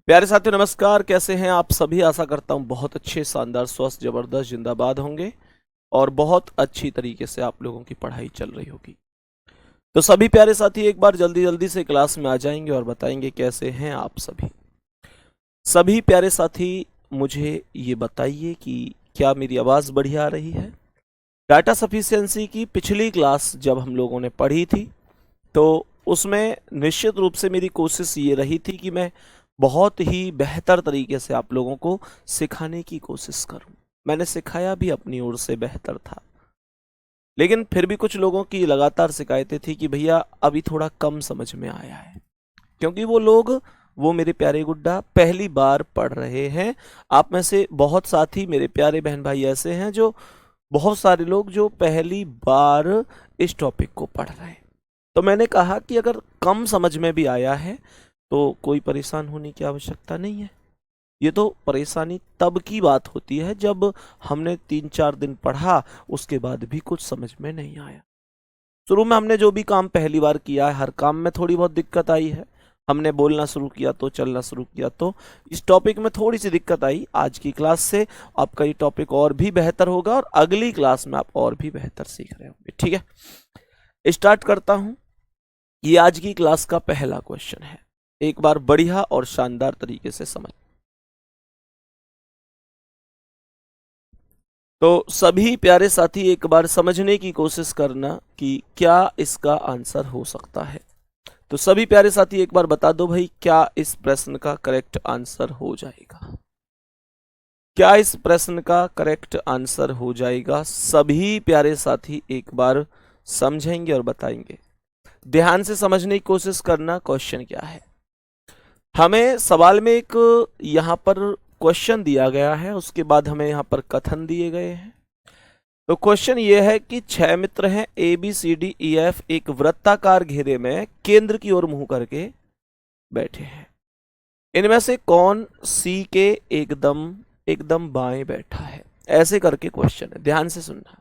प्यारे साथियों नमस्कार। कैसे हैं आप सभी? आशा करता हूं बहुत अच्छे, शानदार, स्वस्थ, जबरदस्त, जिंदाबाद होंगे और बहुत अच्छी तरीके से आप लोगों की पढ़ाई चल रही होगी। तो सभी प्यारे साथी एक बार जल्दी जल्दी से क्लास में आ जाएंगे और बताएंगे कैसे हैं आप सभी। सभी प्यारे साथी मुझे ये बताइए कि क्या मेरी आवाज़ बढ़िया आ रही है? डाटा सफिशिएंसी की पिछली क्लास जब हम लोगों ने पढ़ी थी तो उसमें निश्चित रूप से मेरी कोशिश ये रही थी कि मैं बहुत ही बेहतर तरीके से आप लोगों को सिखाने की कोशिश करूं। मैंने सिखाया भी अपनी ओर से बेहतर था, लेकिन फिर भी कुछ लोगों की लगातार शिकायतें थी कि भैया अभी थोड़ा कम समझ में आया है, क्योंकि वो मेरे प्यारे गुड्डा पहली बार पढ़ रहे हैं। आप में से बहुत साथी मेरे प्यारे बहन भाई ऐसे हैं जो बहुत सारे लोग जो पहली बार इस टॉपिक को पढ़ रहे हैं। तो मैंने कहा कि अगर कम समझ में भी आया है तो कोई परेशान होने की आवश्यकता नहीं है। ये तो परेशानी तब की बात होती है जब हमने 3-4 दिन पढ़ा, उसके बाद भी कुछ समझ में नहीं आया। शुरू में हमने जो भी काम पहली बार किया है, हर काम में थोड़ी बहुत दिक्कत आई है। हमने बोलना शुरू किया तो, चलना शुरू किया तो इस टॉपिक में थोड़ी सी दिक्कत आई। आज की क्लास से आपका ये टॉपिक और भी बेहतर होगा और अगली क्लास में आप और भी बेहतर सीख रहे होंगे। ठीक है, स्टार्ट करता हूं। ये आज की क्लास का पहला क्वेश्चन है, एक बार बढ़िया और शानदार तरीके से समझ। तो सभी प्यारे साथी एक बार समझने की कोशिश करना कि क्या इसका आंसर हो सकता है। तो सभी प्यारे साथी एक बार बता दो भाई, क्या इस प्रश्न का करेक्ट आंसर हो जाएगा? क्या इस प्रश्न का करेक्ट आंसर हो जाएगा? सभी प्यारे साथी एक बार समझेंगे और बताएंगे। ध्यान से समझने की कोशिश करना। क्वेश्चन क्या है? हमें सवाल में एक यहाँ पर क्वेश्चन दिया गया है, उसके बाद हमें यहाँ पर कथन दिए गए हैं। तो क्वेश्चन ये है कि 6 मित्र हैं ABCDEF एक वृत्ताकार घेरे में केंद्र की ओर मुंह करके बैठे हैं। इनमें से कौन सी के एकदम एकदम बाएं बैठा है? ऐसे करके क्वेश्चन है, ध्यान से सुनना।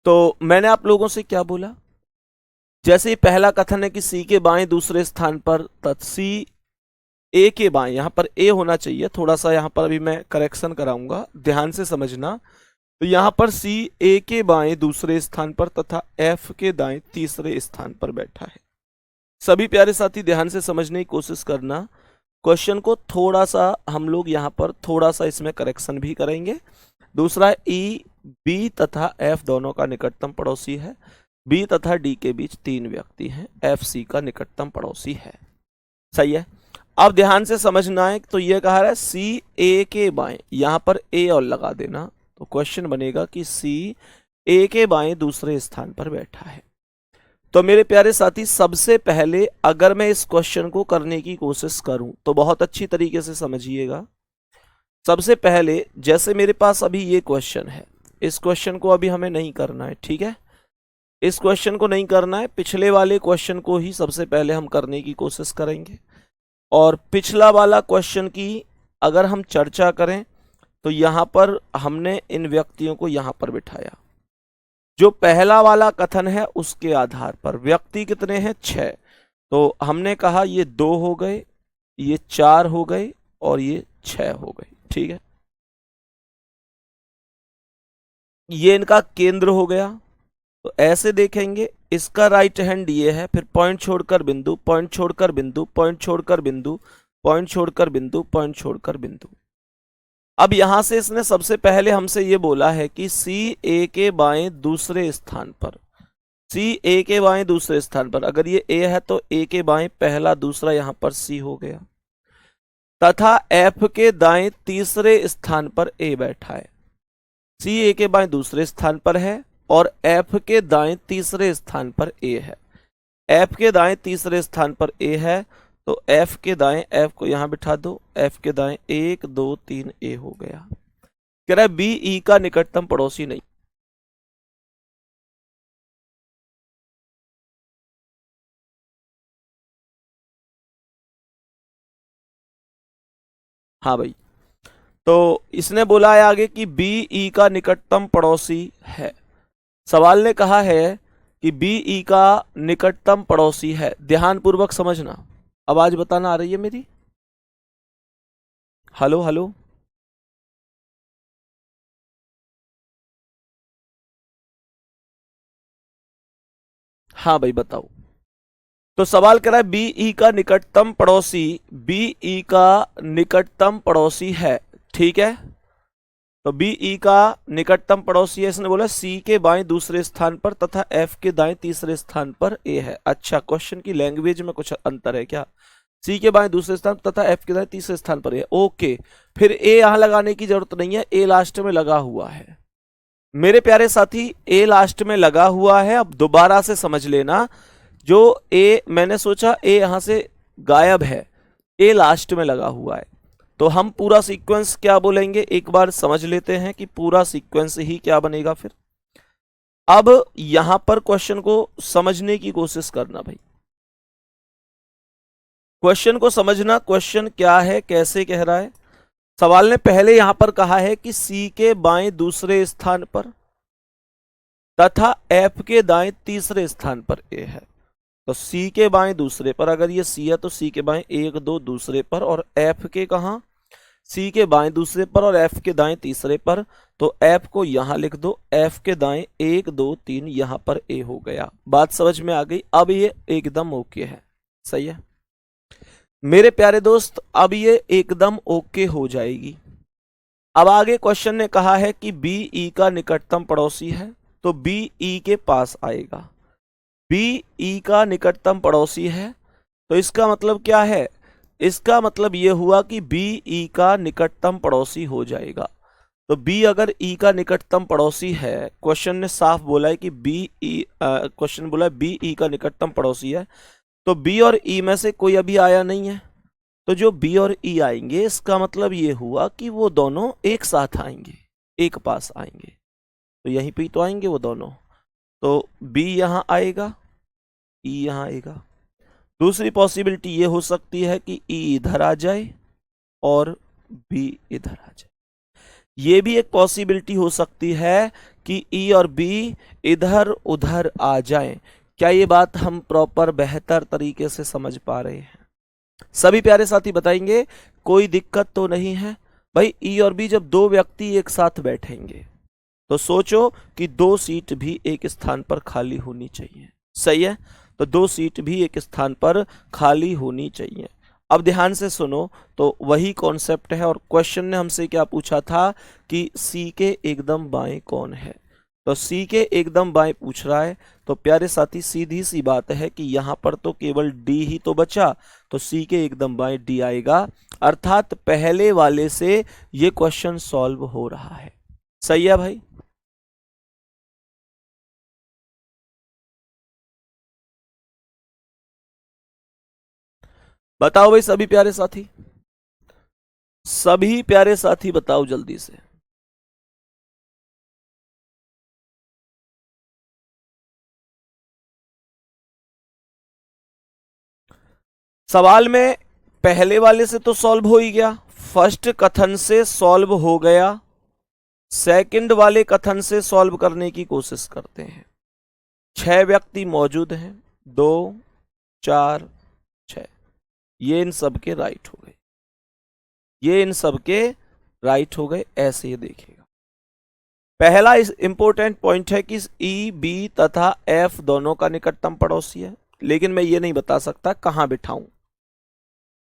तो मैंने आप लोगों से क्या बोला? जैसे ही पहला कथन है कि सी के बाएं दूसरे स्थान पर, सी ए के बाएं, यहां पर ए होना चाहिए, थोड़ा सा यहां पर अभी मैं करेक्शन कराऊंगा, ध्यान से समझना। तो यहां पर सी ए के बाएं दूसरे स्थान पर तथा एफ के दाएं तीसरे स्थान पर बैठा है। सभी प्यारे साथी ध्यान से समझने की कोशिश करना। क्वेश्चन को थोड़ा सा हम लोग यहां पर थोड़ा सा इसमें करेक्शन भी करेंगे। दूसरा, ई बी तथा एफ दोनों का निकटतम पड़ोसी है। बी तथा डी के बीच 3 व्यक्ति हैं। एफ सी का निकटतम पड़ोसी है। सही है। अब ध्यान से समझना है। तो ये कहा रहा है सी ए के बाएं, यहां पर ए और लगा देना। तो क्वेश्चन बनेगा कि सी ए के बाएं दूसरे स्थान पर बैठा है। तो मेरे प्यारे साथी सबसे पहले अगर मैं इस क्वेश्चन को करने की कोशिश करूं तो बहुत अच्छी तरीके से समझिएगा। सबसे पहले जैसे मेरे पास अभी ये क्वेश्चन है, इस क्वेश्चन को अभी हमें नहीं करना है। ठीक है, इस क्वेश्चन को नहीं करना है, पिछले वाले क्वेश्चन को ही सबसे पहले हम करने की कोशिश करेंगे। और पिछला वाला क्वेश्चन की अगर हम चर्चा करें तो यहां पर हमने इन व्यक्तियों को यहां पर बिठाया। जो पहला वाला कथन है उसके आधार पर व्यक्ति कितने हैं? 6। तो हमने कहा ये 2 हो गए, ये 4 हो गए और ये 6 हो गए। ठीक है, ये इनका केंद्र हो गया। तो ऐसे देखेंगे, इसका राइट हैंड ये है, फिर पॉइंट छोड़कर बिंदु, पॉइंट छोड़कर बिंदु, पॉइंट छोड़कर बिंदु, पॉइंट छोड़कर बिंदु, पॉइंट छोड़कर बिंदु। अब यहां से इसने सबसे पहले हमसे ये बोला है कि सी ए के बाएं दूसरे स्थान पर, सी ए के बाएं दूसरे स्थान पर, अगर ये ए है तो ए के बाएं पहला, दूसरा यहां पर सी हो गया, तथा एफ के दाएं तीसरे स्थान पर ए बैठा है। सी ए के बाएं दूसरे स्थान पर है और एफ के दाएं तीसरे स्थान पर ए है। एफ के दाएं तीसरे स्थान पर ए है, तो एफ के दाएं, एफ को यहां बिठा दो, एफ के दाएं 1 2 3 ए हो गया। कह रहा है बी ई का निकटतम पड़ोसी नहीं। हाँ भाई, तो इसने बोला है आगे कि बी ई का निकटतम पड़ोसी है। सवाल ने कहा है कि बी ई का निकटतम पड़ोसी है। ध्यान पूर्वक समझना। आवाज बताना आ रही है मेरी? Hello hello. हाँ भाई बताओ। तो सवाल कह रहा है बीई का निकटतम पड़ोसी, बीई का निकटतम पड़ोसी है, ठीक है। तो बीई का निकटतम पड़ोसी है, इसने बोला सी के बाएं दूसरे स्थान पर तथा एफ के दाएं तीसरे स्थान पर ए है। अच्छा, क्वेश्चन की लैंग्वेज में कुछ अंतर है क्या? सी के बाएं दूसरे स्थान तथा एफ के दाएं तीसरे स्थान पर ए, ओके। फिर ए यहां लगाने की जरूरत नहीं है, ए लास्ट में लगा हुआ है मेरे प्यारे साथी, ए लास्ट में लगा हुआ है। अब दोबारा से समझ लेना, जो ए मैंने सोचा ए यहां से गायब है, ए लास्ट में लगा हुआ है, तो हम पूरा सीक्वेंस क्या बोलेंगे एक बार समझ लेते हैं कि पूरा सीक्वेंस ही क्या बनेगा फिर। अब यहां पर क्वेश्चन को समझने की कोशिश करना भाई, क्वेश्चन को समझना, क्वेश्चन क्या है, कैसे कह रहा है। सवाल ने पहले यहां पर कहा है कि सी के बाएं दूसरे स्थान पर तथा एफ के दाएं तीसरे स्थान पर ए है। तो सी के बाएं दूसरे पर, अगर ये सी है तो सी के बाएं एक दो दूसरे पर, और एफ के कहा सी के बाएं दूसरे पर और एफ के दाएं तीसरे पर। तो एफ को यहां लिख दो, एफ के दाएं एक दो तीन, यहां पर ए हो गया। बात समझ में आ गई? अब ये एकदम ओके है, सही है मेरे प्यारे दोस्त, अब ये एकदम ओके हो जाएगी। अब आगे क्वेश्चन ने कहा है कि बी ई का निकटतम पड़ोसी है, तो बी ई के पास आएगा। बी ई का निकटतम पड़ोसी है, तो इसका मतलब क्या है? इसका मतलब यह हुआ कि बी ई का निकटतम पड़ोसी हो जाएगा। तो बी अगर ई का निकटतम पड़ोसी है, क्वेश्चन ने साफ बोला है कि बी ई, क्वेश्चन बोला है बी ई का निकटतम पड़ोसी है, तो बी और ई में से कोई अभी आया नहीं है, तो जो बी और ई आएंगे इसका मतलब ये हुआ कि वो दोनों एक साथ आएंगे, एक पास आएंगे, तो यहीं पे ही तो आएंगे वो दोनों। तो बी यहां आएगा, ई यहां आएगा। दूसरी पॉसिबिलिटी ये हो सकती है कि ई इधर आ जाए और बी इधर आ जाए। ये भी एक पॉसिबिलिटी हो सकती है कि ई और बी इधर उधर आ जाएं। क्या ये बात हम प्रॉपर बेहतर तरीके से समझ पा रहे हैं? सभी प्यारे साथी बताएंगे कोई दिक्कत तो नहीं है भाई। ई और बी जब दो व्यक्ति एक साथ बैठेंगे तो सोचो कि दो सीट भी एक स्थान पर खाली होनी चाहिए, सही है। तो दो सीट भी एक स्थान पर खाली होनी चाहिए। अब ध्यान से सुनो, तो वही कॉन्सेप्ट है, और क्वेश्चन ने हमसे क्या पूछा था कि सी के एकदम बाएं कौन है, तो सी के एकदम बाएं पूछ रहा है। तो प्यारे साथी सीधी सी बात है कि यहां पर तो केवल डी ही तो बचा, तो सी के एकदम बाएं डी आएगा, अर्थात पहले वाले से ये क्वेश्चन सॉल्व हो रहा है, सही है भाई। बताओ भाई सभी प्यारे साथी, सभी प्यारे साथी बताओ जल्दी से। सवाल में पहले वाले से तो सॉल्व हो ही गया, फर्स्ट कथन से सॉल्व हो गया, सेकंड वाले कथन से सॉल्व करने की कोशिश करते हैं। 6 व्यक्ति मौजूद हैं, 2 4 6, ये इन सब के राइट हो गए, ये इन सब के राइट हो गए, ऐसे ये देखेगा। पहला इस इंपॉर्टेंट पॉइंट है कि ई बी तथा एफ दोनों का निकटतम पड़ोसी है, लेकिन मैं ये नहीं बता सकता कहां बिठाऊं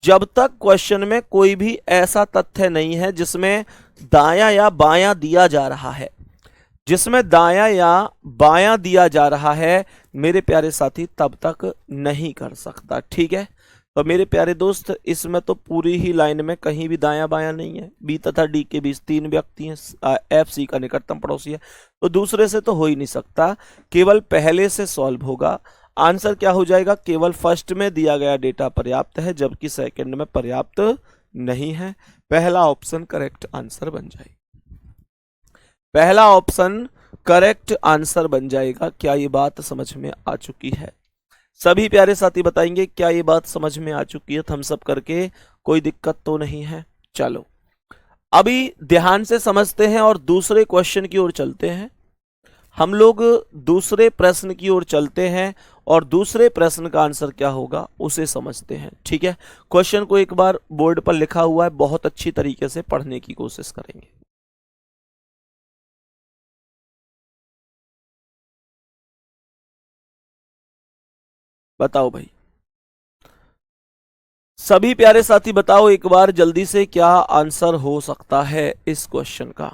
जब तक क्वेश्चन में कोई भी ऐसा तथ्य नहीं है जिसमें दायां या बायां दिया जा रहा है। जिसमें दायां या बायां दिया जा रहा है मेरे प्यारे साथी, तब तक नहीं कर सकता, ठीक है। तो मेरे प्यारे दोस्त, इसमें तो पूरी ही लाइन में कहीं भी दायां बायां नहीं है। बी तथा डी के बीच 3 व्यक्ति हैं, एफ सी का निकटतम पड़ोसी है, तो दूसरे से तो हो ही नहीं सकता, केवल पहले से सॉल्व होगा। आंसर क्या हो जाएगा? केवल फर्स्ट में दिया गया डेटा पर्याप्त है, जबकि सेकंड में पर्याप्त नहीं है। पहला ऑप्शन करेक्ट आंसर बन जाएगा, पहला ऑप्शन करेक्ट आंसर बन जाएगा। क्या ये बात समझ में आ चुकी है? सभी प्यारे साथी बताएंगे क्या ये बात समझ में आ चुकी है? थम्स अप करके, कोई दिक्कत तो नहीं है। चलो अभी ध्यान से समझते हैं और दूसरे क्वेश्चन की ओर चलते हैं। हम लोग दूसरे प्रश्न की ओर चलते हैं और दूसरे प्रश्न का आंसर क्या होगा उसे समझते हैं। ठीक है, क्वेश्चन को एक बार बोर्ड पर लिखा हुआ है, बहुत अच्छी तरीके से पढ़ने की कोशिश करेंगे। बताओ भाई, सभी प्यारे साथी बताओ एक बार जल्दी से, क्या आंसर हो सकता है इस क्वेश्चन का?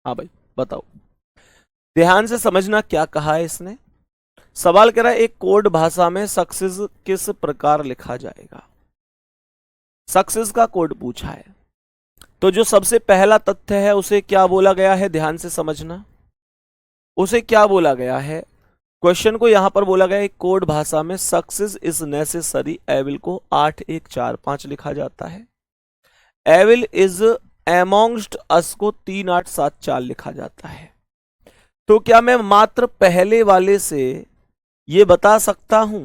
हाँ भाई बताओ, ध्यान से समझना क्या कहा है इसने। सवाल कह रहा है एक कोड भाषा में सक्सेस किस प्रकार लिखा जाएगा। सक्सेस का कोड पूछा है, तो जो सबसे पहला तथ्य है उसे क्या बोला गया है, ध्यान से समझना। उसे क्या बोला गया है, क्वेश्चन को यहां पर बोला गया एक कोड भाषा में सक्सेस इज नेसेसरी एविल को 8145 लिखा जाता है। एविल इज एमोंगस्ट अस को 3874 लिखा जाता है। तो क्या मैं मात्र पहले वाले से ये बता सकता हूं,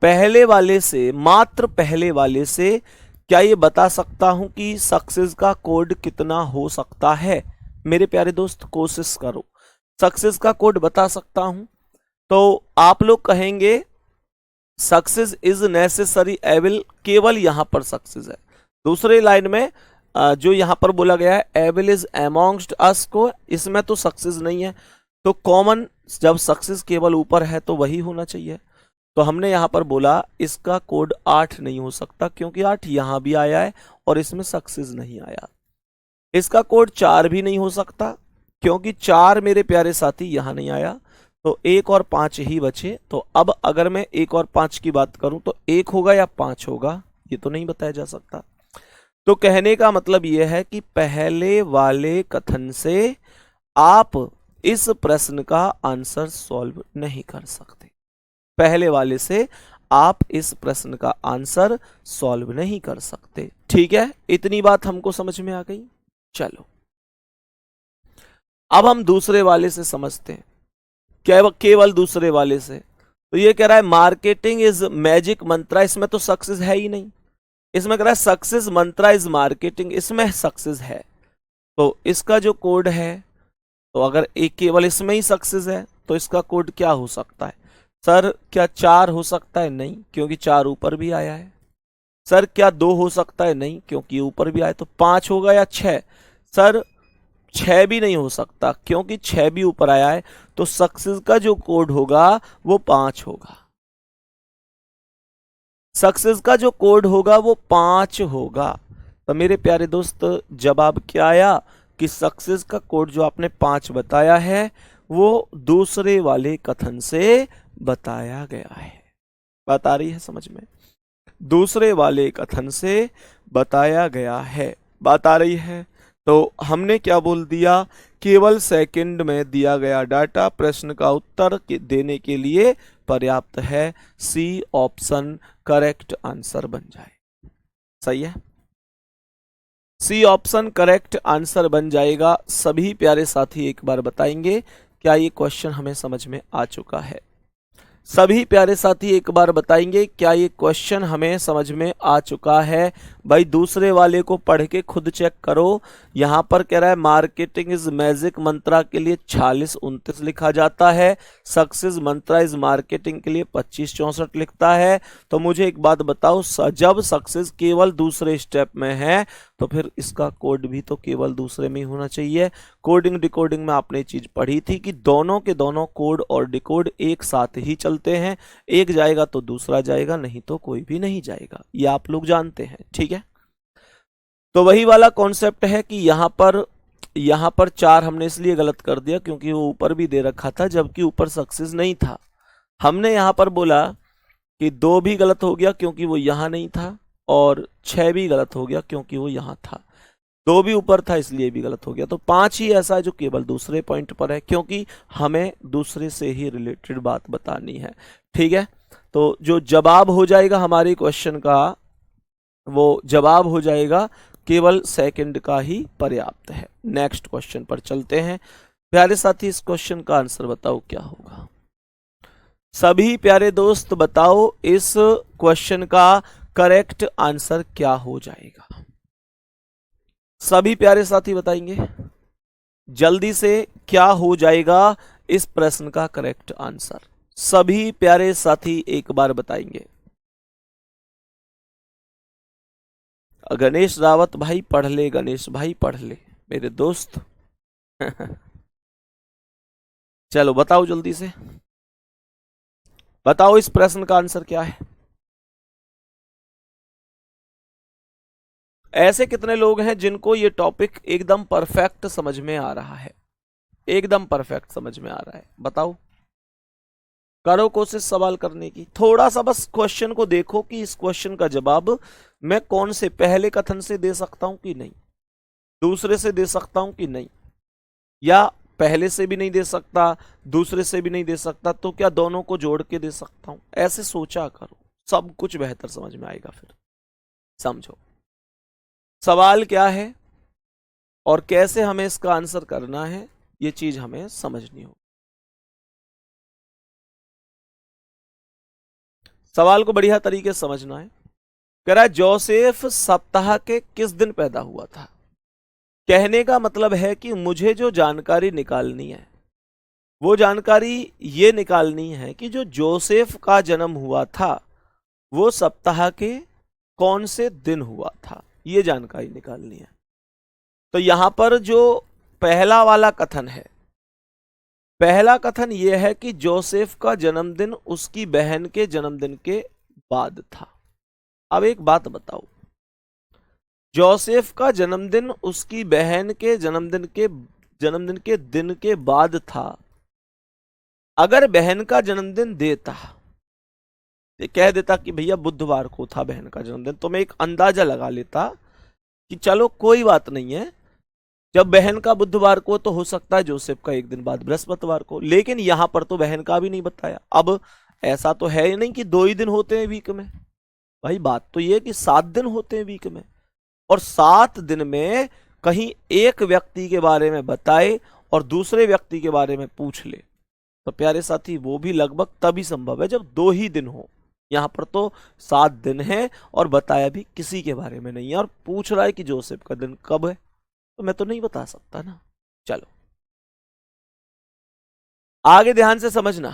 पहले वाले से, मात्र पहले वाले से क्या ये बता सकता हूं कि सक्सेस का कोड कितना हो सकता है? मेरे प्यारे दोस्त कोशिश करो, सक्सेस का कोड बता सकता हूं तो आप लोग कहेंगे सक्सेस इज नेसेसरी एविल, केवल यहां पर सक्सेस है। दूसरे लाइन में जो यहां पर बोला गया है एविल इज एमोंगस्ट अस को, इसमें तो सक्सेस नहीं है, तो कॉमन जब सक्सेस केवल ऊपर है तो वही होना चाहिए। तो हमने यहां पर बोला इसका कोड 8 नहीं हो सकता क्योंकि 8 यहां भी आया है और इसमें सक्सेस नहीं आया। इसका कोड 4 भी नहीं हो सकता क्योंकि 4 मेरे प्यारे साथी यहां नहीं आया, तो 1 और 5 ही बचे। तो अब अगर मैं 1 और 5 की बात करूं तो 1 होगा या 5 होगा, ये तो नहीं बताया जा सकता। तो कहने का मतलब यह है कि पहले वाले कथन से आप इस प्रश्न का आंसर सॉल्व नहीं कर सकते। पहले वाले से आप इस प्रश्न का आंसर सॉल्व नहीं कर सकते। ठीक है, इतनी बात हमको समझ में आ गई। चलो अब हम दूसरे वाले से समझते हैं, केवल दूसरे वाले से। तो ये कह रहा है मार्केटिंग इज मैजिक मंत्रा, इसमें तो सक्सेस है ही नहीं। इसमें कह रहा है सक्सेस मंत्रा इज मार्केटिंग, इसमें सक्सेस है। तो इसका जो कोड है, तो अगर एक केवल इसमें ही सक्सेस है तो इसका कोड क्या हो सकता है? सर क्या 4 हो सकता है? नहीं, क्योंकि 4 ऊपर भी आया है। सर क्या 2 हो सकता है? नहीं, क्योंकि ऊपर भी आया। तो 5 होगा या 6? सर 6 भी नहीं हो सकता क्योंकि 6 भी ऊपर आया है। तो सक्सेस का जो कोड होगा वो 5 होगा। सक्सेस का जो कोड होगा वो 5 होगा। तो मेरे प्यारे दोस्त जवाब क्या आया कि सक्सेस का कोड जो आपने 5 बताया है वो दूसरे वाले कथन से बताया गया है। बात आ रही है समझ में? दूसरे वाले कथन से बताया गया है। बात आ रही है? तो हमने क्या बोल दिया, केवल सेकंड में दिया गया डाटा प्रश्न का उत्तर देने के लिए पर्याप्त है। सी ऑप्शन करेक्ट आंसर बन जाए। सही है, सी ऑप्शन करेक्ट आंसर बन जाएगा। सभी प्यारे साथी एक बार बताएंगे क्या ये क्वेश्चन हमें समझ में आ चुका है? सभी प्यारे साथी एक बार बताएंगे क्या ये क्वेश्चन हमें समझ में आ चुका है? भाई दूसरे वाले को पढ़ के खुद चेक करो। यहां पर कह रहा है मार्केटिंग इज मैजिक मंत्रा के लिए 4629 लिखा जाता है, सक्सेस मंत्रा इज मार्केटिंग के लिए 2564 लिखता है। तो मुझे एक बात बताओ, जब सक्सेस केवल दूसरे स्टेप में है तो फिर इसका कोड भी तो केवल दूसरे में ही होना चाहिए। कोडिंग डिकोडिंग में आपने चीज पढ़ी थी कि दोनों के दोनों कोड और डिकोड एक साथ ही चलते हैं, एक जाएगा तो दूसरा जाएगा, नहीं तो कोई भी नहीं जाएगा, ये आप लोग जानते हैं। ठीक है, तो वही वाला कॉन्सेप्ट है कि यहां पर 4 हमने इसलिए गलत कर दिया क्योंकि वो ऊपर भी दे रखा था जबकि ऊपर सक्सेस नहीं था। हमने यहां पर बोला कि 2 भी गलत हो गया क्योंकि वो यहां नहीं था, और 6 भी गलत हो गया क्योंकि वो यहां था। 2 भी ऊपर था इसलिए भी गलत हो गया। तो 5 ही ऐसा है जो केवल दूसरे पॉइंट पर है क्योंकि हमें दूसरे से ही रिलेटेड बात बतानी है। ठीक है, तो जो जवाब हो जाएगा हमारे क्वेश्चन का, वो जवाब हो जाएगा केवल सेकंड का ही पर्याप्त है। नेक्स्ट क्वेश्चन पर चलते हैं। प्यारे साथी, इस क्वेश्चन का आंसर बताओ क्या होगा। सभी प्यारे दोस्त बताओ इस क्वेश्चन का करेक्ट आंसर क्या हो जाएगा। सभी प्यारे साथी बताएंगे जल्दी से, क्या हो जाएगा इस प्रश्न का करेक्ट आंसर। सभी प्यारे साथी एक बार बताएंगे। गणेश रावत भाई पढ़ ले, गणेश भाई पढ़ ले मेरे दोस्त। चलो बताओ जल्दी से, बताओ इस प्रश्न का आंसर क्या है। ऐसे कितने लोग हैं जिनको ये टॉपिक एकदम परफेक्ट समझ में आ रहा है, एकदम परफेक्ट समझ में आ रहा है, बताओ। करो कोशिश सवाल करने की, थोड़ा सा बस क्वेश्चन को देखो कि इस क्वेश्चन का जवाब मैं कौन से पहले कथन से दे सकता हूं कि नहीं, दूसरे से दे सकता हूं कि नहीं, या पहले से भी नहीं दे सकता, दूसरे से भी नहीं दे सकता, तो क्या दोनों को जोड़ के दे सकता हूं। ऐसे सोचा करो, सब कुछ बेहतर समझ में आएगा। फिर समझो सवाल क्या है और कैसे हमें इसका आंसर करना है, ये चीज हमें समझनी होगी। सवाल को बढ़िया तरीके से समझना है। कह रहा है जोसेफ सप्ताह के किस दिन पैदा हुआ था। कहने का मतलब है कि मुझे जो जानकारी निकालनी है वो जानकारी ये निकालनी है कि जो जोसेफ का जन्म हुआ था वो सप्ताह के कौन से दिन हुआ था, ये जानकारी निकालनी है। तो यहां पर जो पहला वाला कथन है, पहला कथन यह है कि जोसेफ का जन्मदिन उसकी बहन के जन्मदिन के बाद था। अब एक बात बताओ, जोसेफ का जन्मदिन उसकी बहन के जन्मदिन के दिन के बाद था। अगर बहन का जन्मदिन देता, कह देता कि भैया बुधवार को था बहन का जन्मदिन, तो मैं एक अंदाजा लगा लेता कि चलो कोई बात नहीं है, जब बहन का बुधवार को तो हो सकता है जोसेफ का एक दिन बाद बृहस्पतिवार को। लेकिन यहां पर तो बहन का भी नहीं बताया। अब ऐसा तो है ही नहीं कि 2 ही दिन होते हैं वीक में, भाई बात तो ये कि 7 दिन होते हैं वीक में, और 7 दिन में कहीं एक व्यक्ति के बारे में बताए और दूसरे व्यक्ति के बारे में पूछ ले, तो प्यारे साथी वो भी लगभग तभी संभव है जब 2 ही दिन हो। यहां पर तो 7 दिन है और बताया भी किसी के बारे में नहीं है, और पूछ रहा है कि जोसेफ का दिन कब है, तो मैं तो नहीं बता सकता ना। चलो आगे ध्यान से समझना,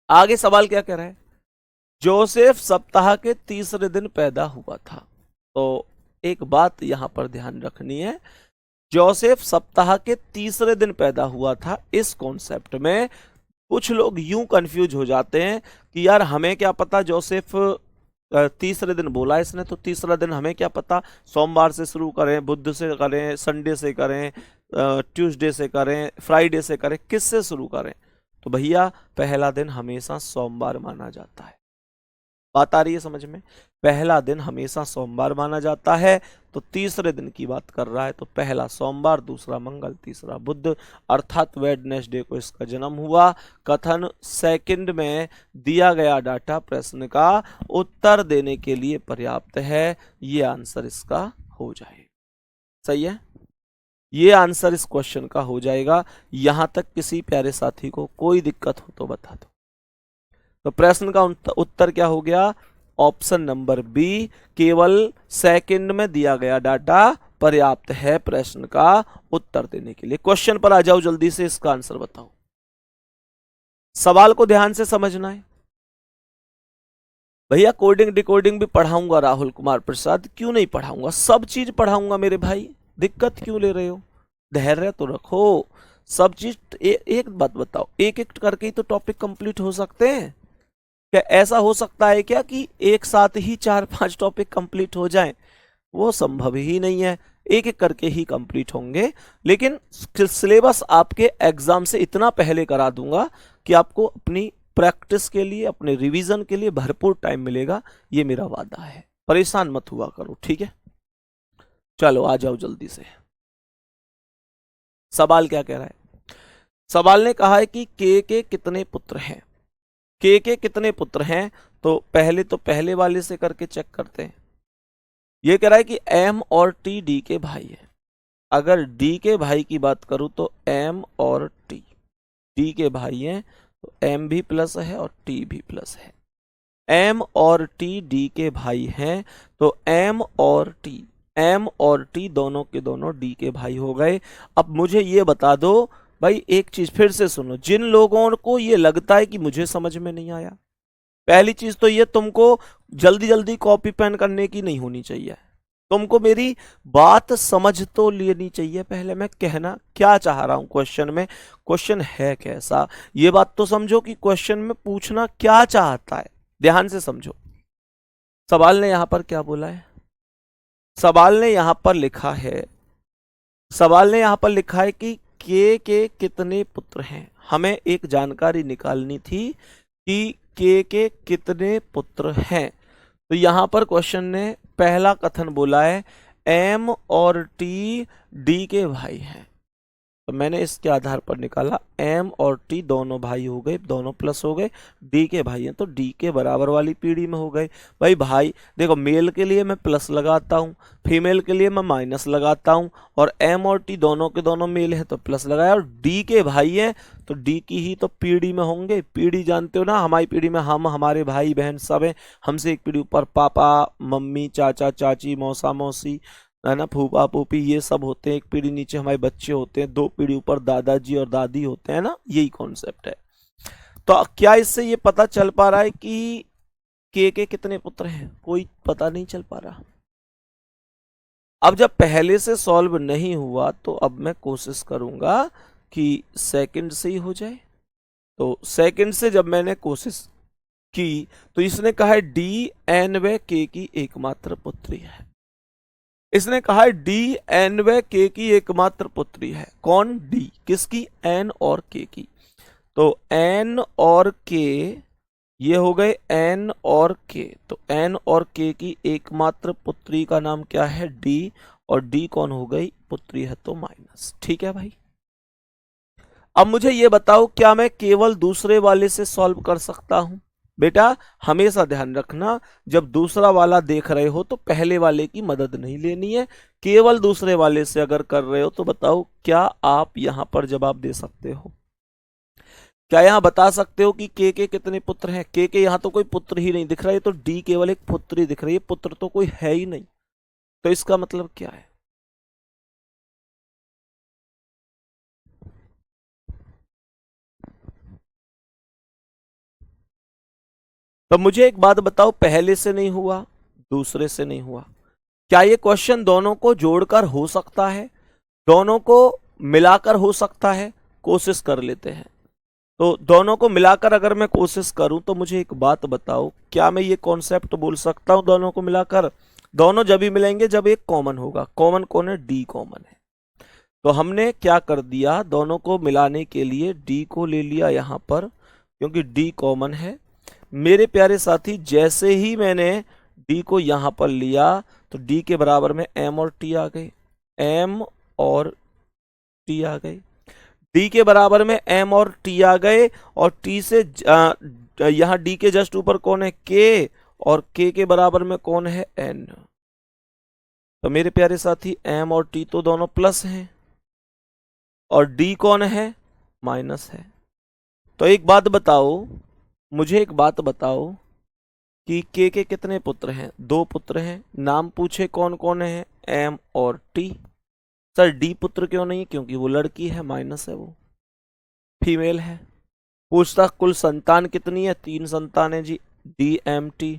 आगे सवाल क्या कह रहा है। जोसेफ सप्ताह के तीसरे दिन पैदा हुआ था। तो एक बात यहां पर ध्यान रखनी है, जोसेफ सप्ताह के तीसरे दिन पैदा हुआ था। इस कॉन्सेप्ट में कुछ लोग यूं कंफ्यूज हो जाते हैं कि यार हमें क्या पता जोसेफ तीसरे दिन बोला इसने, तो तीसरा दिन हमें क्या पता, सोमवार से शुरू करें, बुध से करें, संडे से करें, ट्यूसडे से करें, फ्राइडे से करें, किससे शुरू करें। तो भैया पहला दिन हमेशा सोमवार माना जाता है। बात आ रही है समझ में, पहला दिन हमेशा सोमवार माना जाता है। तो तीसरे दिन की बात कर रहा है, तो पहला सोमवार, दूसरा मंगल, तीसरा बुध, अर्थात वेडनेसडे को इसका जन्म हुआ। कथन सेकंड में दिया गया डाटा प्रश्न का उत्तर देने के लिए पर्याप्त है। ये आंसर इसका हो जाएगा। सही है, ये आंसर इस क्वेश्चन का हो जाएगा। यहां तक किसी प्यारे साथी को कोई दिक्कत हो तो बता दो। तो प्रश्न का उत्तर क्या हो गया, ऑप्शन नंबर बी, केवल सेकंड में दिया गया डाटा पर्याप्त है प्रश्न का उत्तर देने के लिए। क्वेश्चन पर आ जाओ जल्दी से, इसका आंसर बताओ। सवाल को ध्यान से समझना है भैया। कोडिंग डिकोडिंग भी पढ़ाऊंगा राहुल कुमार प्रसाद, क्यों नहीं पढ़ाऊंगा, सब चीज पढ़ाऊंगा मेरे भाई, दिक्कत क्यों ले रहे हो, धैर्य तो रखो। सब चीज एक बात बताओ, एक एक करके ही तो टॉपिक कंप्लीट हो सकते हैं। क्या ऐसा हो सकता है क्या कि एक साथ ही 4-5 टॉपिक कंप्लीट हो जाएं? वो संभव ही नहीं है, एक एक करके ही कंप्लीट होंगे। लेकिन सिलेबस आपके एग्जाम से इतना पहले करा दूंगा कि आपको अपनी प्रैक्टिस के लिए, अपने रिवीजन के लिए भरपूर टाइम मिलेगा, ये मेरा वादा है। परेशान मत हुआ करो, ठीक है। चलो आ जाओ जल्दी से। सवाल क्या कह रहा है, सवाल ने कहा है कि के कितने पुत्र हैं। के कितने पुत्र हैं, तो पहले वाले से करके चेक करते हैं। ये कह रहा है कि एम और टी डी के भाई है। अगर डी के भाई की बात करूं तो एम और टी डी के भाई हैं, तो एम भी प्लस है और टी भी प्लस है। एम और टी डी के भाई हैं, तो एम और टी दोनों के दोनों डी के भाई हो गए। अब मुझे ये बता दो भाई, एक चीज फिर से सुनो, जिन लोगों को ये लगता है कि मुझे समझ में नहीं आया, पहली चीज तो ये, तुमको जल्दी जल्दी कॉपी पेन करने की नहीं होनी चाहिए। तुमको मेरी बात समझ तो लेनी चाहिए पहले, मैं कहना क्या चाह रहा हूं क्वेश्चन में, क्वेश्चन है कैसा, ये बात तो समझो कि क्वेश्चन में पूछना क्या चाहता है। ध्यान से समझो, सवाल ने यहां पर क्या बोला है, सवाल ने यहां पर लिखा है, सवाल ने यहां पर लिखा है कि के कितने पुत्र हैं। हमें एक जानकारी निकालनी थी कि के कितने पुत्र हैं। तो यहां पर क्वेश्चन ने पहला कथन बोला है एम और टी डी के भाई हैं, तो मैंने इसके आधार पर निकाला एम और टी दोनों भाई हो गए, दोनों प्लस हो गए, डी के भाई हैं तो डी के बराबर वाली पीढ़ी में हो गए। भाई देखो, मेल के लिए मैं प्लस लगाता हूँ, फीमेल के लिए मैं माइनस लगाता हूँ, और एम और टी दोनों के दोनों मेल है तो प्लस लगाया, और डी के भाई हैं तो डी की ही तो पीढ़ी में होंगे। पीढ़ी जानते हो ना, हमारी पीढ़ी में हम, हमारे भाई बहन सब हैं, हमसे एक पीढ़ी ऊपर पापा मम्मी चाचा चाची मौसा मौसी है ना, फूफा फूफी, ये सब होते हैं। एक पीढ़ी नीचे हमारे बच्चे होते हैं, दो पीढ़ी ऊपर दादाजी और दादी होते हैं ना, यही कॉन्सेप्ट है। तो क्या इससे ये पता चल पा रहा है कि के कितने पुत्र हैं? कोई पता नहीं चल पा रहा। अब जब पहले से सॉल्व नहीं हुआ तो अब मैं कोशिश करूंगा कि सेकंड से ही हो जाए। तो सेकंड से जब मैंने कोशिश की तो इसने कहा है डी एन व के की एकमात्र पुत्री है। इसने कहा है डी एन व के की एकमात्र पुत्री है। कौन? डी। किसकी? एन और के की। तो एन और के, ये हो गए एन और के, तो एन और के की एकमात्र पुत्री का नाम क्या है? डी। और डी कौन हो गई? पुत्री है तो माइनस। ठीक है भाई। अब मुझे ये बताओ, क्या मैं केवल दूसरे वाले से सॉल्व कर सकता हूं? बेटा हमेशा ध्यान रखना, जब दूसरा वाला देख रहे हो तो पहले वाले की मदद नहीं लेनी है। केवल दूसरे वाले से अगर कर रहे हो तो बताओ, क्या आप यहां पर जवाब दे सकते हो? क्या यहां बता सकते हो कि के कितने पुत्र हैं? के यहां तो कोई पुत्र ही नहीं दिख रहा है, तो डी केवल एक पुत्री दिख रही है, पुत्र तो कोई है ही नहीं। तो इसका मतलब क्या है? तो मुझे एक बात बताओ, पहले से नहीं हुआ, दूसरे से नहीं हुआ, क्या ये क्वेश्चन दोनों को जोड़कर हो सकता है? दोनों को मिलाकर हो सकता है? कोशिश कर लेते हैं। तो दोनों को मिलाकर अगर मैं कोशिश करूं तो मुझे एक बात बताओ, क्या मैं ये कॉन्सेप्ट बोल सकता हूं दोनों को मिलाकर? दोनों जब भी मिलेंगे जब एक कॉमन होगा। कॉमन कौन है? डी कॉमन है। तो हमने क्या कर दिया, दोनों को मिलाने के लिए डी को ले लिया यहां पर, क्योंकि डी कॉमन है। मेरे प्यारे साथी, जैसे ही मैंने डी को यहां पर लिया तो डी के बराबर में एम और टी आ गए, एम और टी आ गए। डी के बराबर में एम और टी आ गए, और टी से यहां डी के जस्ट ऊपर कौन है? के, और के बराबर में कौन है? एन। तो मेरे प्यारे साथी, एम और टी तो दोनों प्लस हैं, और डी कौन है? माइनस है। तो एक बात बताओ, मुझे एक बात बताओ कि के कितने पुत्र हैं? दो पुत्र हैं। नाम पूछे कौन कौन है? एम और टी। सर डी पुत्र क्यों नहीं? क्योंकि वो लड़की है, माइनस है, वो फीमेल है। पूछता कुल संतान कितनी है? 3 संतान है जी, डी एम टी।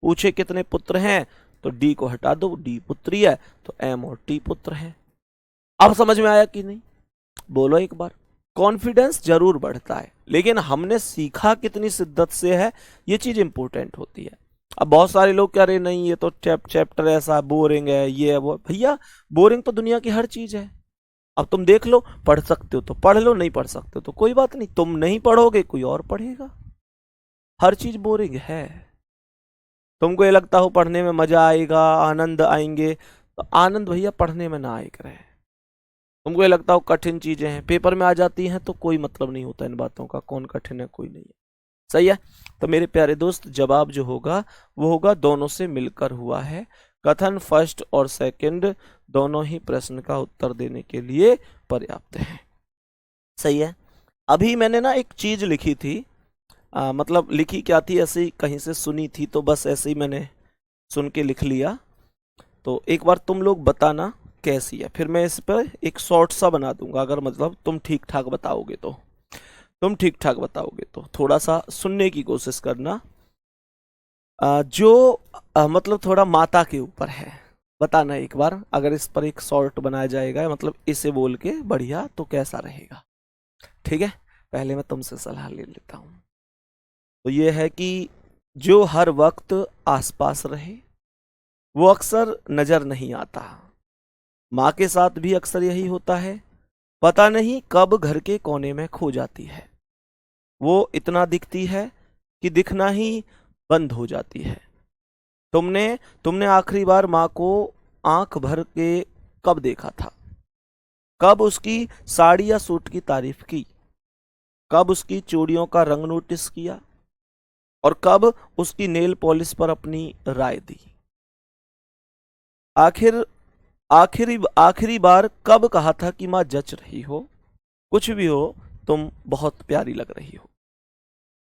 पूछे कितने पुत्र हैं, तो डी को हटा दो, डी पुत्री है तो एम और टी पुत्र हैं। अब समझ में आया कि नहीं? बोलो एक बार। कॉन्फिडेंस जरूर बढ़ता है, लेकिन हमने सीखा कितनी शिद्दत से है, ये चीज इंपॉर्टेंट होती है। अब बहुत सारे लोग कह रहे नहीं ये तो चैप्टर ऐसा बोरिंग है, ये है वो। भैया बोरिंग तो दुनिया की हर चीज है। अब तुम देख लो, पढ़ सकते हो तो पढ़ लो, नहीं पढ़ सकते हो तो कोई बात नहीं, तुम नहीं पढ़ोगे कोई और पढ़ेगा। हर चीज बोरिंग है। तुमको ये लगता हो पढ़ने में मजा आएगा, आनंद आएंगे, तो आनंद भैया पढ़ने में ना आए करे। तुमको ये लगता हो कठिन चीजें हैं, पेपर में आ जाती हैं, तो कोई मतलब नहीं होता इन बातों का, कौन कठिन है कोई नहीं है। सही है। तो मेरे प्यारे दोस्त जवाब जो होगा वो होगा दोनों से मिलकर हुआ है। कथन फर्स्ट और सेकंड दोनों ही प्रश्न का उत्तर देने के लिए पर्याप्त है। सही है। अभी मैंने ना एक चीज लिखी थी, मतलब लिखी क्या थी, ऐसे ही कहीं से सुनी थी, तो बस ऐसे ही मैंने सुन के लिख लिया। तो एक बार तुम लोग बताना कैसी है, फिर मैं इस पर एक शॉर्ट सा बना दूंगा। अगर मतलब तुम ठीक ठाक बताओगे तो, थोड़ा सा सुनने की कोशिश करना। जो मतलब थोड़ा माता के ऊपर है, बताना एक बार। अगर इस पर एक शॉर्ट बनाया जाएगा, मतलब इसे बोल के बढ़िया, तो कैसा रहेगा? ठीक है, पहले मैं तुमसे सलाह ले लेता हूं। तो ये है कि जो हर वक्त आसपास रहे वो अक्सर नजर नहीं आता। माँ के साथ भी अक्सर यही होता है, पता नहीं कब घर के कोने में खो जाती है। वो इतना दिखती है कि दिखना ही बंद हो जाती है। तुमने तुमने आखिरी बार माँ को आंख भर के कब देखा था? कब उसकी साड़ी या सूट की तारीफ की? कब उसकी चूड़ियों का रंग नोटिस किया? और कब उसकी नेल पॉलिश पर अपनी राय दी? आखिर आखिरी बार कब कहा था कि माँ जच रही हो, कुछ भी हो, तुम बहुत प्यारी लग रही हो?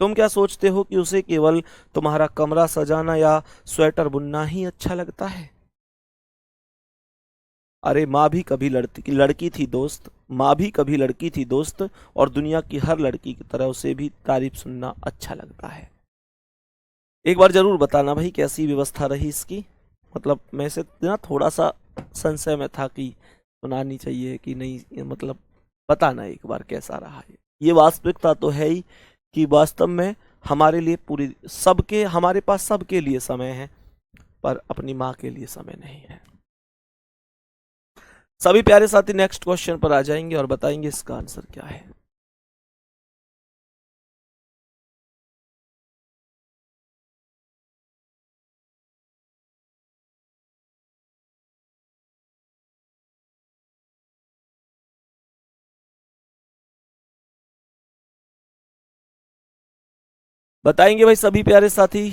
तुम क्या सोचते हो कि उसे केवल तुम्हारा कमरा सजाना या स्वेटर बुनना ही अच्छा लगता है? अरे माँ भी कभी लड़की थी दोस्त, माँ भी कभी लड़की थी दोस्त, और दुनिया की हर लड़की की तरह उसे भी तारीफ सुनना अच्छा लगता है। एक बार जरूर बताना भाई कैसी व्यवस्था रही इसकी। मतलब मैं से ना थोड़ा सा संशय में था कि सुनानी चाहिए कि नहीं, मतलब बताना एक बार कैसा रहा है। ये वास्तविकता तो है ही कि वास्तव में हमारे लिए पूरी सबके हमारे पास सबके लिए समय है, पर अपनी माँ के लिए समय नहीं है। सभी प्यारे साथी नेक्स्ट क्वेश्चन पर आ जाएंगे और बताएंगे इसका आंसर क्या है। बताएंगे भाई सभी प्यारे साथी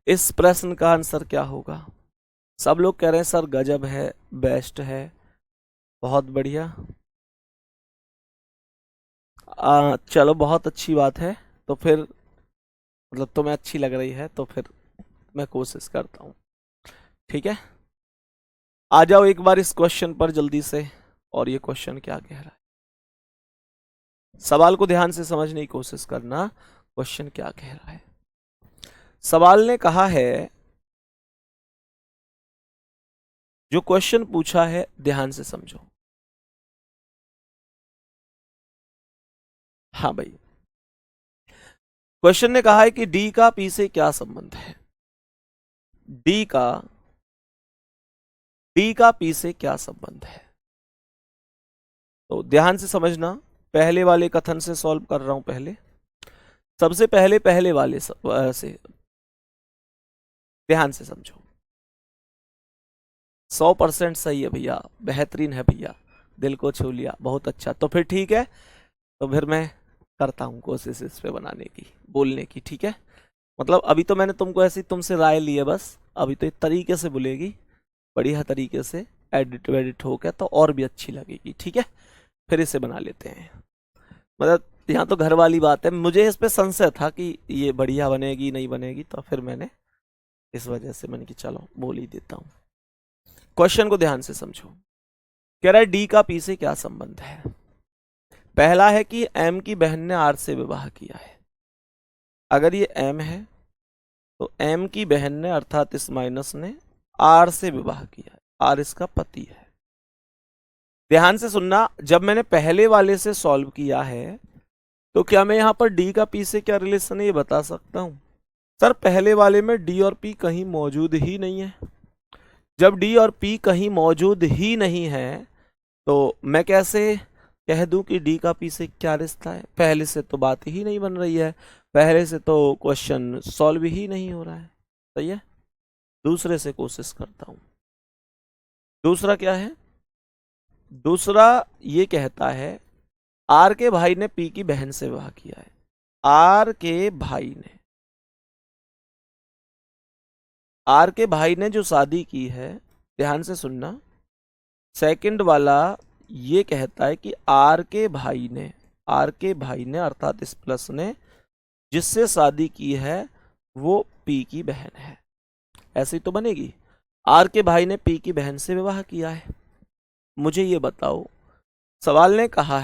इस प्रश्न का आंसर क्या होगा। सब लोग कह रहे हैं सर गजब है, बेस्ट है, बहुत बढ़िया। चलो बहुत अच्छी बात है। तो फिर मतलब तुम्हें अच्छी लग रही है, तो फिर मैं कोशिश करता हूँ। ठीक है, आ जाओ एक बार इस क्वेश्चन पर जल्दी से। और ये क्वेश्चन क्या कह रहा है, सवाल को ध्यान से समझने की कोशिश करना। क्वेश्चन क्या कह रहा है? सवाल ने कहा है, जो क्वेश्चन पूछा है ध्यान से समझो। हाँ भाई, क्वेश्चन ने कहा है कि डी का पी से क्या संबंध है? डी का डी का पी से क्या संबंध है? तो ध्यान से समझना। पहले वाले कथन से सॉल्व कर रहा हूं। पहले सबसे पहले पहले वाले से ध्यान से समझो। 100% सही है भैया, बेहतरीन है भैया, दिल को छू लिया, बहुत अच्छा। तो फिर ठीक है, तो फिर मैं करता हूँ कोशिश इस पे बनाने की, बोलने की। ठीक है, मतलब अभी तो मैंने तुमको ऐसी तुमसे राय ली है, बस अभी तो इस तरीके से बोलेगी, बढ़िया तरीके से एडिट वेडिट हो गया तो और भी अच्छी लगेगी। ठीक है, फिर इसे बना लेते हैं। मतलब यहाँ तो घर वाली बात है, मुझे इस पे संशय था कि ये बढ़िया बनेगी नहीं बनेगी, तो फिर मैंने इस वजह से मैंने कि चलो बोल ही देता हूँ। क्वेश्चन को ध्यान से समझो। कह रहा है डी का पी से क्या संबंध है। पहला है कि एम की बहन ने आर से विवाह किया है। अगर ये एम है तो एम की बहन ने अर्थात इस माइनस ने आर से विवाह किया है, आर इसका पति है। ध्यान से सुनना, जब मैंने पहले वाले से सॉल्व किया है तो क्या मैं यहां पर डी का पी से क्या रिलेशन है ये बता सकता हूं? सर पहले वाले में डी और पी कहीं मौजूद ही नहीं है। जब डी और पी कहीं मौजूद ही नहीं है तो मैं कैसे कह दूं कि डी का पी से क्या रिश्ता है? पहले से तो बात ही नहीं बन रही है, पहले से तो क्वेश्चन सॉल्व ही नहीं हो रहा है। सही है, दूसरे से कोशिश करता हूं। दूसरा क्या है? दूसरा ये कहता है आर के भाई ने पी की बहन से विवाह किया है। आर के भाई ने जो शादी की है, ध्यान से सुनना, सेकंड वाला ये कहता है कि आर के भाई ने अर्थात इस प्लस ने जिससे शादी की है वो पी की बहन है। ऐसी तो बनेगी। आर के भाई ने पी की बहन से विवाह किया है। मुझे ये बताओ, सवाल ने कहा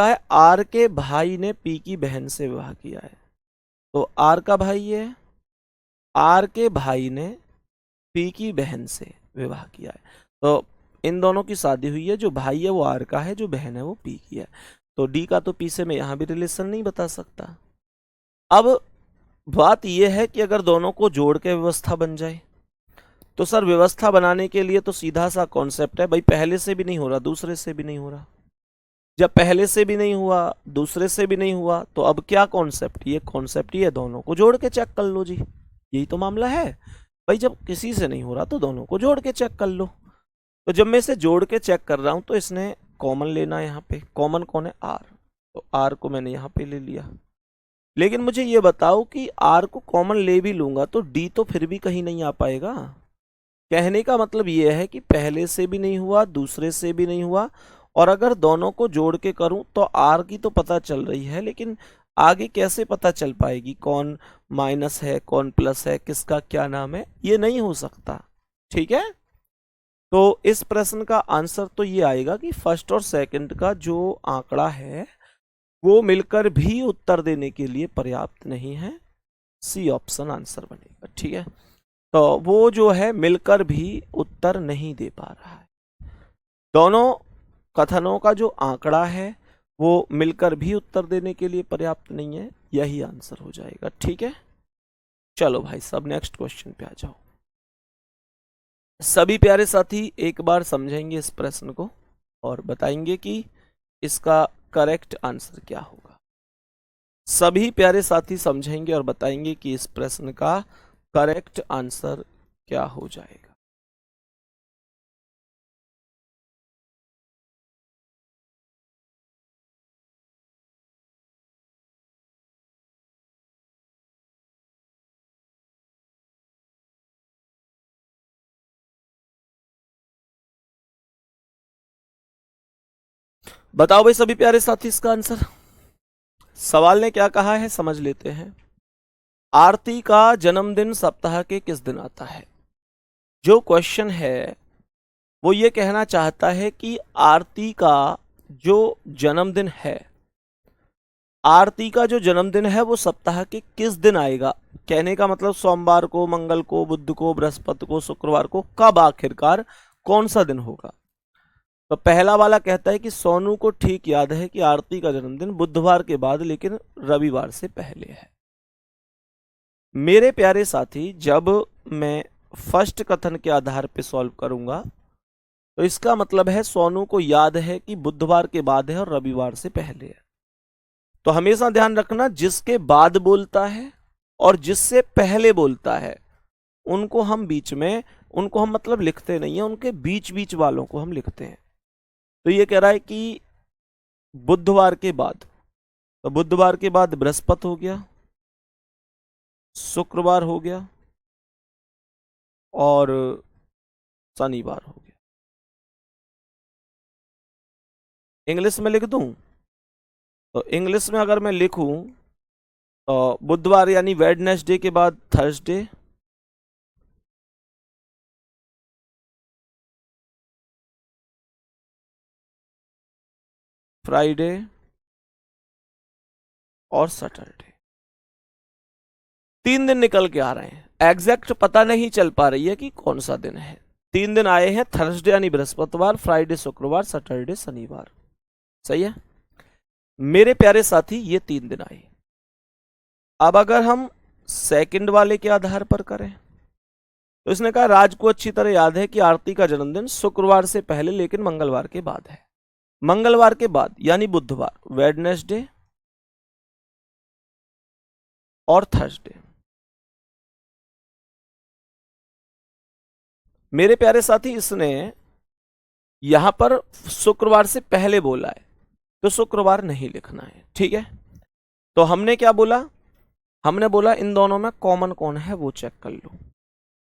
है आर के भाई ने पी की बहन से विवाह किया है, तो आर का भाई है, आर के भाई ने पी की बहन से विवाह किया है, तो इन दोनों की शादी हुई है। जो भाई है वो आर का है, जो बहन है वो पी की है। तो डी का तो पी से मैं यहां भी रिलेशन नहीं बता सकता। अब बात यह है कि अगर दोनों को जोड़ के व्यवस्था बन जाए, तो सर व्यवस्था बनाने के लिए तो सीधा सा कॉन्सेप्ट है भाई, पहले से भी नहीं हो रहा, दूसरे से भी नहीं हो रहा। जब पहले से भी नहीं हुआ, दूसरे से भी नहीं हुआ, तो अब क्या कॉन्सेप्ट, ये कॉन्सेप्ट ही है, दोनों को जोड़ के चेक कर लो जी। यही तो मामला है भाई, जब किसी से नहीं हो रहा तो दोनों को जोड़ के चेक कर लो। तो जब मैं इसे जोड़ के चेक कर रहा हूं, तो इसने कॉमन लेना है। यहाँ पे कॉमन कौन है, आर, तो आर को मैंने यहाँ पे ले लिया। लेकिन मुझे ये बताओ कि आर को कॉमन ले भी लूंगा तो डी तो फिर भी कहीं नहीं आ पाएगा। कहने का मतलब ये है कि पहले से भी नहीं हुआ, दूसरे से भी नहीं हुआ, और अगर दोनों को जोड़ के करूं तो आर की तो पता चल रही है, लेकिन आगे कैसे पता चल पाएगी कौन माइनस है कौन प्लस है, किसका क्या नाम है, ये नहीं हो सकता। ठीक है, तो इस प्रश्न का आंसर तो ये आएगा कि फर्स्ट और सेकंड का जो आंकड़ा है वो मिलकर भी उत्तर देने के लिए पर्याप्त नहीं है। सी ऑप्शन आंसर बनेगा। ठीक है, तो वो जो है मिलकर भी उत्तर नहीं दे पा रहा है। दोनों कथनों का जो आंकड़ा है वो मिलकर भी उत्तर देने के लिए पर्याप्त नहीं है, यही आंसर हो जाएगा। ठीक है, चलो भाई सब नेक्स्ट क्वेश्चन पे आ जाओ। सभी प्यारे साथी एक बार समझेंगे इस प्रश्न को और बताएंगे कि इसका करेक्ट आंसर क्या होगा। सभी प्यारे साथी समझेंगे और बताएंगे कि इस प्रश्न का करेक्ट आंसर क्या हो जाएगा। बताओ भाई सभी प्यारे साथी इसका आंसर। सवाल ने क्या कहा है समझ लेते हैं। आरती का जन्मदिन सप्ताह के किस दिन आता है? जो क्वेश्चन है वो ये कहना चाहता है कि आरती का जो जन्मदिन है, आरती का जो जन्मदिन है वो सप्ताह के किस दिन आएगा। कहने का मतलब सोमवार को, मंगल को, बुध को, बृहस्पति को, शुक्रवार को, कब आखिरकार कौन सा दिन होगा। तो पहला वाला कहता है कि सोनू को ठीक याद है कि आरती का जन्मदिन बुधवार के बाद लेकिन रविवार से पहले है। मेरे प्यारे साथी, जब मैं फर्स्ट कथन के आधार पर सॉल्व करूंगा तो इसका मतलब है सोनू को याद है कि बुधवार के बाद है और रविवार से पहले है। तो हमेशा ध्यान रखना, जिसके बाद बोलता है और जिससे पहले बोलता है उनको हम बीच में, उनको हम मतलब लिखते नहीं है, उनके बीच बीच वालों को हम लिखते हैं। तो ये कह रहा है कि बुधवार के बाद, तो बुधवार के बाद बृहस्पति हो गया, शुक्रवार हो गया और शनिवार हो गया। इंग्लिश में लिख दूं तो इंग्लिश में अगर मैं लिखूं तो बुधवार यानी वेडनेसडे के बाद थर्सडे, फ्राइडे और सैटरडे। 3 दिन निकल के आ रहे हैं, एग्जैक्ट पता नहीं चल पा रही है कि कौन सा दिन है। 3 दिन आए हैं, थर्सडे यानी बृहस्पतिवार, फ्राइडे शुक्रवार, सैटरडे शनिवार। सही है मेरे प्यारे साथी, ये 3 दिन आए। अब अगर हम सेकंड वाले के आधार पर करें तो इसने कहा राज को अच्छी तरह याद है कि आरती का जन्मदिन शुक्रवार से पहले लेकिन मंगलवार के बाद है। मंगलवार के बाद यानी बुधवार, वेडनेसडे और थर्सडे। मेरे प्यारे साथी, इसने यहां पर शुक्रवार से पहले बोला है तो शुक्रवार नहीं लिखना है। ठीक है, तो हमने क्या बोला, हमने बोला इन दोनों में कॉमन कौन है वो चेक कर लो।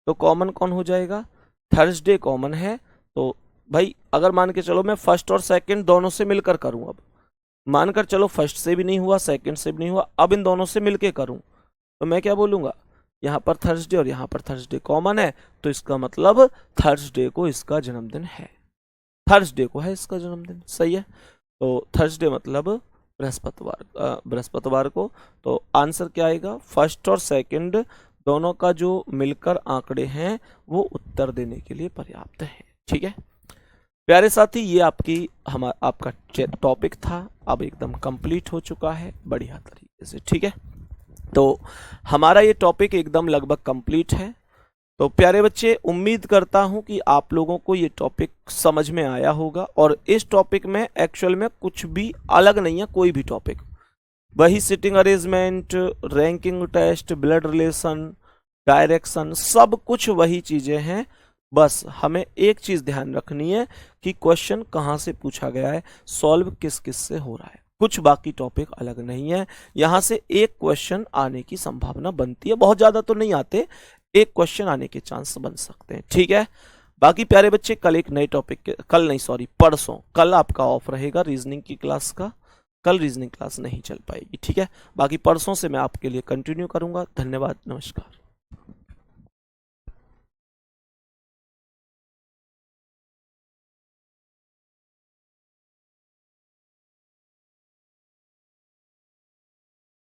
तो कॉमन कौन हो जाएगा, थर्सडे कॉमन है। तो भाई अगर मान के चलो मैं फर्स्ट और सेकंड दोनों से मिलकर करूं, अब मानकर चलो फर्स्ट से भी नहीं हुआ, सेकंड से भी नहीं हुआ, अब इन दोनों से मिलके करूं, तो मैं क्या बोलूंगा, यहाँ पर थर्सडे और यहाँ पर थर्सडे कॉमन है, तो इसका मतलब थर्सडे को इसका जन्मदिन है, थर्सडे को है इसका जन्मदिन। सही है, तो थर्सडे मतलब बृहस्पतिवार को। तो आंसर क्या आएगा, फर्स्ट और सेकंड दोनों का जो मिलकर आंकड़े हैं वो उत्तर देने के लिए पर्याप्त है। ठीक है प्यारे साथी, ये आपका टॉपिक था, अब एकदम कंप्लीट हो चुका है बढ़िया तरीके से। ठीक है, तो हमारा ये टॉपिक एकदम लगभग कंप्लीट है। तो प्यारे बच्चे, उम्मीद करता हूं कि आप लोगों को ये टॉपिक समझ में आया होगा, और इस टॉपिक में एक्चुअल में कुछ भी अलग नहीं है, कोई भी टॉपिक, वही sitting arrangement, ranking test, blood relation, direction, सब कुछ वही चीजें हैं। बस हमें एक चीज ध्यान रखनी है कि क्वेश्चन कहाँ से पूछा गया है, सॉल्व किस किस से हो रहा है, कुछ बाकी टॉपिक अलग नहीं है। यहां से एक क्वेश्चन आने की संभावना बनती है, बहुत ज्यादा तो नहीं आते, एक क्वेश्चन आने के चांस बन सकते हैं। ठीक है, बाकी प्यारे बच्चे कल एक नए टॉपिक के, कल नहीं सॉरी परसों, कल आपका ऑफ रहेगा रीजनिंग की क्लास का, कल रीजनिंग क्लास नहीं चल पाएगी। ठीक है, बाकी परसों से मैं आपके लिए कंटिन्यू करूंगा। धन्यवाद, नमस्कार।